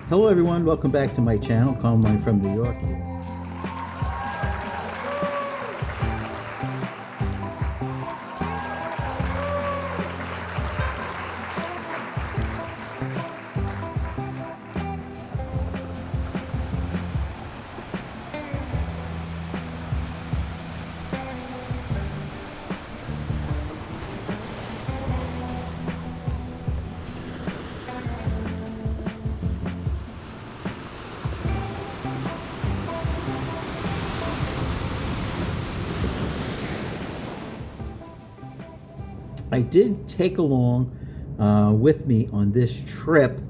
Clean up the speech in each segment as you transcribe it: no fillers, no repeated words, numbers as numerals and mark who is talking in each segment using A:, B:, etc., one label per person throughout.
A: Hello everyone, welcome back to my channel, Carmine from New York. I did take along with me on this trip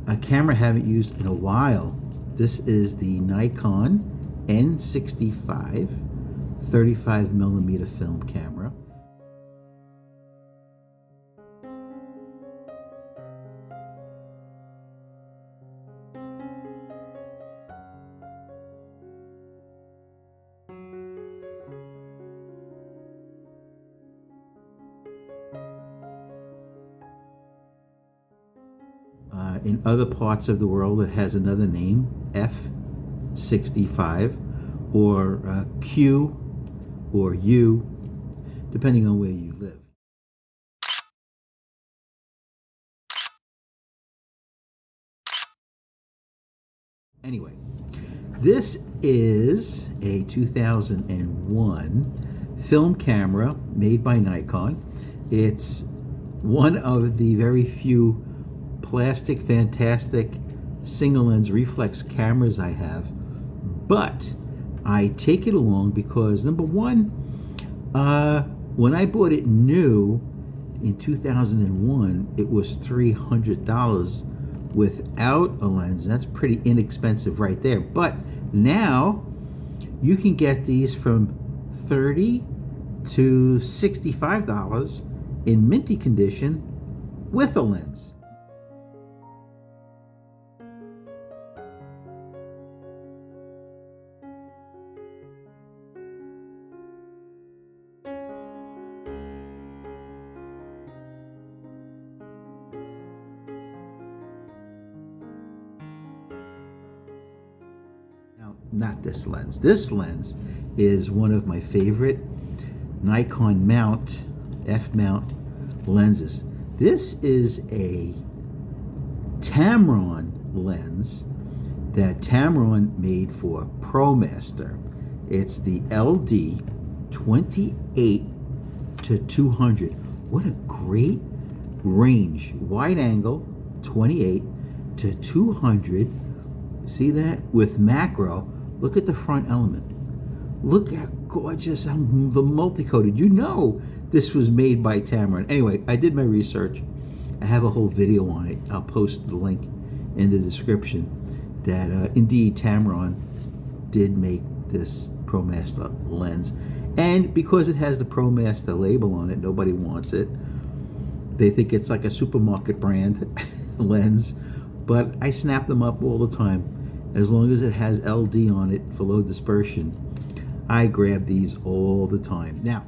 A: a camera I haven't used in a while. This is the Nikon N65 35mm film camera. In other parts of the world, it has another name, F65, or Q, or U, depending on where you live. Anyway, this is a 2001 film camera made by Nikon. It's one of the very few plastic, fantastic single lens reflex cameras I have, but I take it along because number one, when I bought it new in 2001, it was $300 without a lens. That's pretty inexpensive right there. But now you can get these from $30 to $65 in minty condition with a lens. Not this lens. This lens is one of my favorite Nikon mount, F-mount lenses. This is a Tamron lens that Tamron made for ProMaster. It's the LD 28 to 200. What a great range. Wide angle, 28 to 200. See that? With macro. Look at the front element. Look how gorgeous, the multi-coated. You know this was made by Tamron. Anyway, I did my research. I have a whole video on it. I'll post the link in the description that indeed Tamron did make this ProMaster lens. And because it has the ProMaster label on it, nobody wants it. They think it's like a supermarket brand lens. But I snap them up all the time. As long as it has LD on it for low dispersion, I grab these all the time. Now,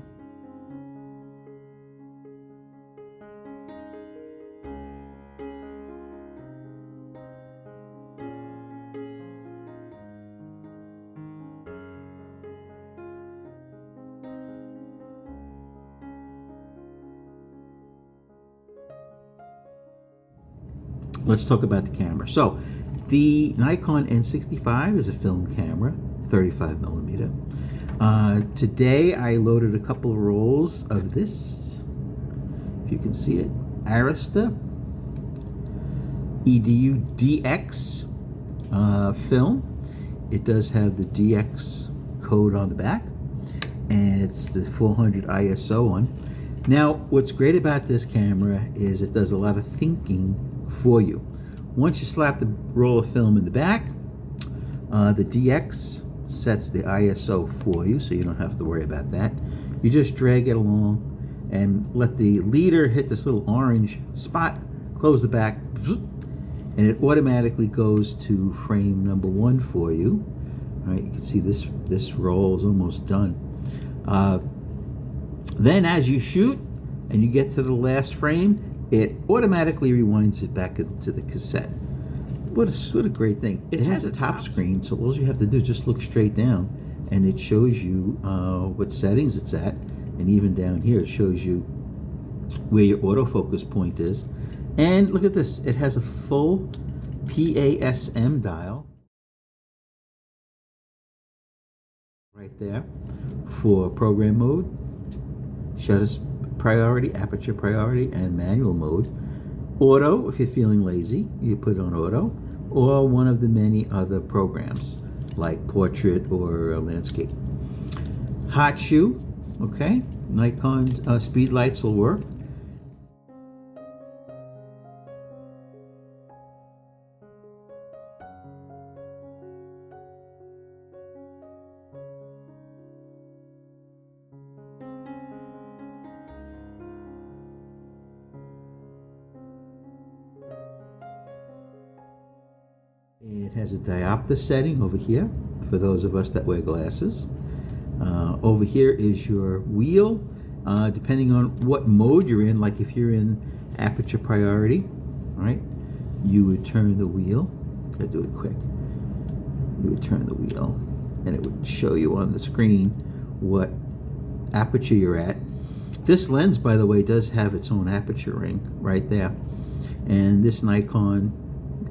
A: let's talk about the camera. So, the Nikon N65 is a film camera, 35mm. Today I loaded a couple of rolls of this, if you can see it, Arista EDU DX film. It does have the DX code on the back, and it's the 400 ISO one. Now, what's great about this camera is it does a lot of thinking for you. Once you slap the roll of film in the back, the DX sets the ISO for you, so you don't have to worry about that. You just drag it along and let the leader hit this little orange spot, close the back, and it automatically goes to frame number 1 for you. All right, you can see this roll is almost done. Then as you shoot and you get to the last frame, it automatically rewinds it back into the cassette. what a great thing. It has a top screen, so all you have to do is just look straight down, and it shows you what settings it's at, and even down here it shows you where your autofocus point is. And look at this, it has a full PASM dial right there for program mode, shutter priority, aperture priority, and manual mode. Auto, if you're feeling lazy, you put it on auto, or one of the many other programs like portrait or landscape. Hot shoe, okay, Nikon speed lights will work. It has a diopter setting over here for those of us that wear glasses. Over here is your wheel, depending on what mode you're in. Like if you're in aperture priority, right, you would turn the wheel. Gotta do it quick. You would turn the wheel, and it would show you on the screen what aperture you're at. This lens, by the way, does have its own aperture ring right there, and this Nikon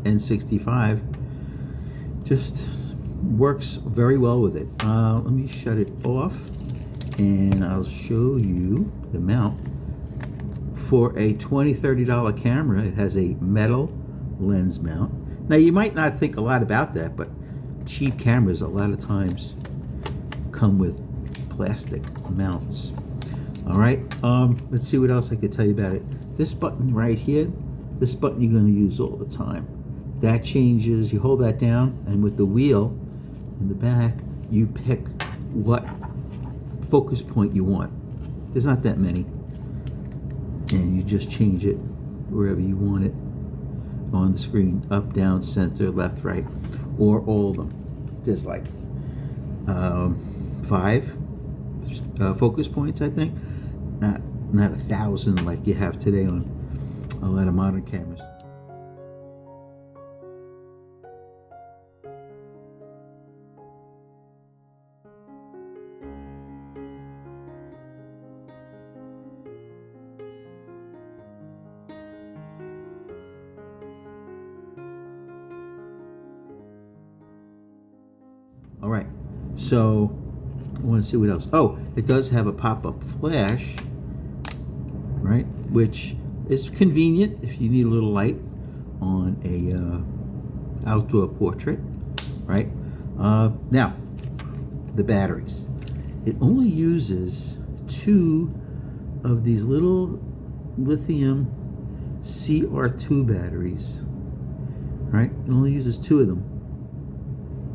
A: N65 just works very well with it. Let me shut it off, and I'll show you the mount. For a $20–$30 camera, it has a metal lens mount. Now, you might not think a lot about that, but cheap cameras a lot of times come with plastic mounts. All right, let's see what else I could tell you about it. This button right here, this button you're going to use all the time. That changes, you hold that down, and with the wheel in the back, you pick what focus point you want. There's not that many. And you just change it wherever you want it on the screen, up, down, center, left, right, or all of them. There's like 5 focus points, I think. Not 1,000 like you have today on a lot of modern cameras. All right, so I want to see what else. Oh, it does have a pop-up flash, right, which is convenient if you need a little light on a outdoor portrait, right? Now, the batteries. It only uses 2 of these little lithium CR2 batteries, right? It only uses 2 of them.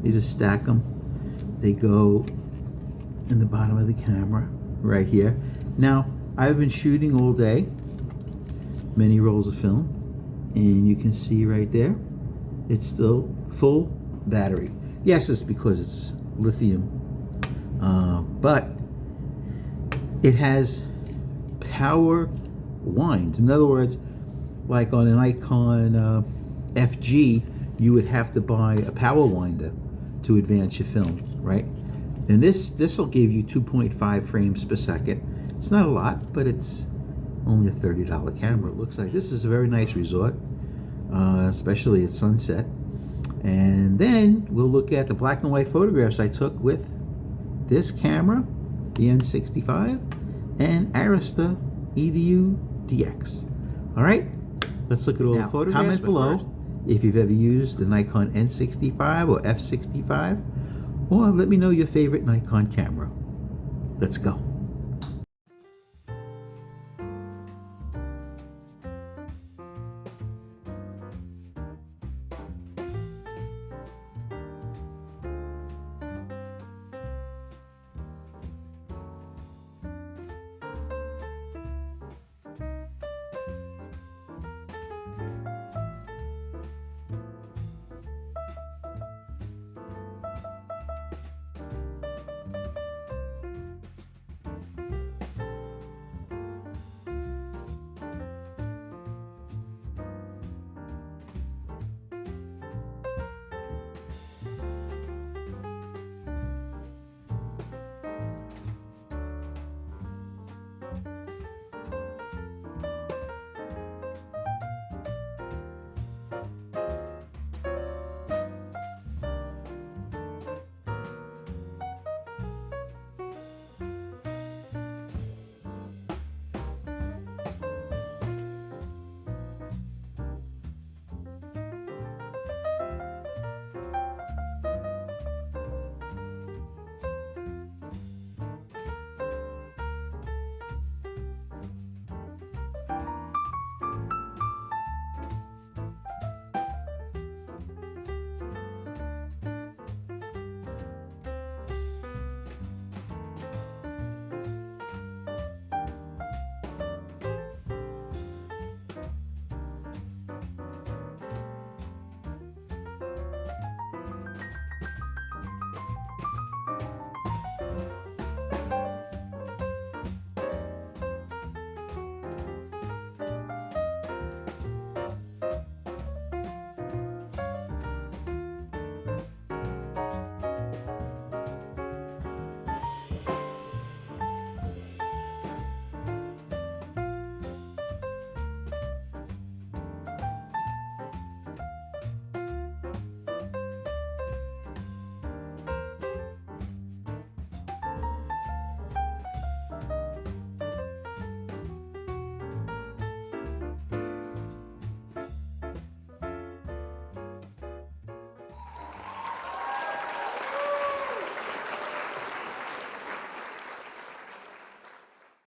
A: You just stack them. They go in the bottom of the camera right here. Now, I've been shooting all day, many rolls of film, and you can see right there, it's still full battery. Yes, it's because it's lithium, but it has power winds. In other words, like on an Nikon FG, you would have to buy a power winder to advance your film, right? And this will give you 2.5 frames per second. It's not a lot, but it's only a $30 camera. It looks like this is a very nice resort, especially at sunset. And then we'll look at the black and white photographs I took with this camera, the N65, and Arista EDU DX. All right, let's look at all the photographs. Comment below if you've ever used the Nikon N65 or F65, or let me know your favorite Nikon camera. Let's go.